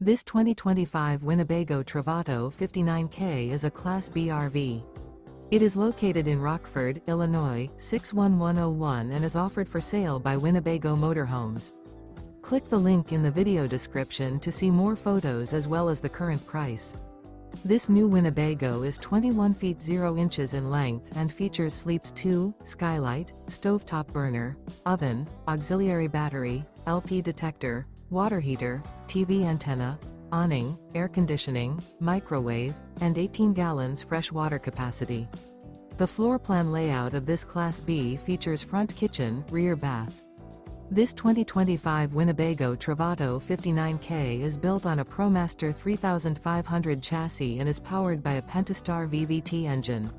This 2025 Winnebago Travato 59K is a Class B RV. It is located in Rockford, Illinois, 61101 and is offered for sale by Winnebago Motorhomes. Click the link in the video description to see more photos as well as the current price. This new Winnebago is 21 feet 0 inches in length and features sleeps 2, skylight, stovetop burner, oven, auxiliary battery, LP detector, water heater, TV antenna, awning, air conditioning, microwave, and 18 gallons fresh water capacity. The floor plan layout of this Class B features front kitchen, rear bath. This 2025 Winnebago Travato 59K is built on a ProMaster 3500 chassis and is powered by a Pentastar VVT engine.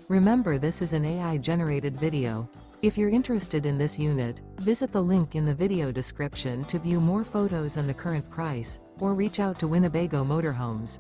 Remember, this is an AI-generated video. If you're interested in this unit, visit the link in the video description to view more photos and the current price, or reach out to Winnebago Motorhomes.